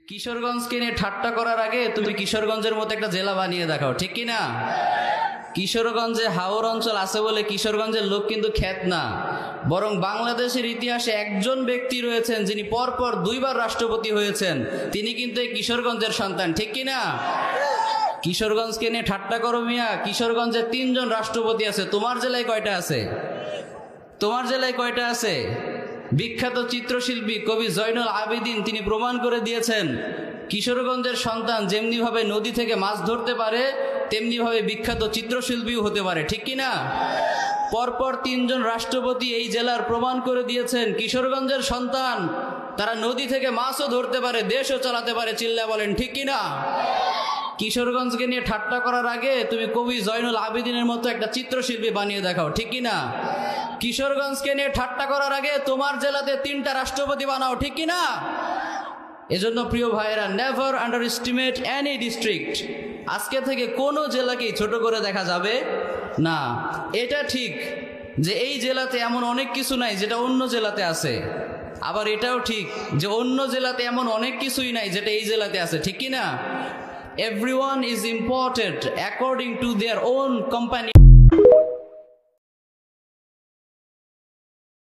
কিশোরগঞ্জকে নিয়ে ঠাট্টা করার আগে তুমি কিশোরগঞ্জের মতো একটা জেলা বানিয়ে দেখাও, ঠিক কি না? কিশোরগঞ্জে হাওর অঞ্চল আছে বলে কিশোরগঞ্জের লোক কিন্তু খ্যাত না, বরং বাংলাদেশের ইতিহাসে একজন ব্যক্তি রয়েছেন যিনি পরপর 2 বার রাষ্ট্রপতি হয়েছেন, তিনি কিন্তু এই কিশোরগঞ্জের সন্তান, ঠিক কি না? কিশোরগঞ্জকে নিয়ে ঠাট্টা করো মিয়া, কিশোরগঞ্জে 3 জন রাষ্ট্রপতি আছে, তোমার জেলায় কয়টা আছে? তোমার জেলায় কয়টা আছে? বিখ্যাত চিত্রশিল্পী কবি জয়নুল আবেদিন তিনি প্রমাণ করে দিয়েছেন কিশোরগঞ্জের সন্তান যেমনিভাবে নদী থেকে মাছ ধরতে পারে তেমনিভাবে বিখ্যাত চিত্রশিল্পীও হতে পারে, ঠিক কি না? পরপর 3 জন রাষ্ট্রপতি এই জেলার প্রমাণ করে দিয়েছেন কিশোরগঞ্জের সন্তান তারা নদী থেকে মাছও ধরতে পারে, দেশও চালাতে পারে, চিল্লা বলেন ঠিক কি না? কিশোরগঞ্জকে নিয়ে ঠাট্টা করার আগে তুমি কবি জয়নুল আবেদিনের মতো একটা চিত্রশিল্পী বানিয়ে দেখাও, ঠিক কি না? কিশোরগঞ্জকে নিয়ে ঠাট্টা করার আগে তোমার জেলাতে 3টা রাষ্ট্রপতি বানাও, ঠিক কি না? এজন্য প্রিয় ভাইয়েরা, never under estimate any district. আজকে থেকে কোনো জেলাকেই ছোট করে দেখা যাবে না। এটা ঠিক যে এই জেলাতে এমন অনেক কিছু নাই যেটা অন্য জেলাতে আছে, আবার এটাও ঠিক যে অন্য জেলাতে এমন অনেক কিছুই নাই যেটা এই জেলাতে আছে, ঠিক কি না? Everyone is important according to their own company.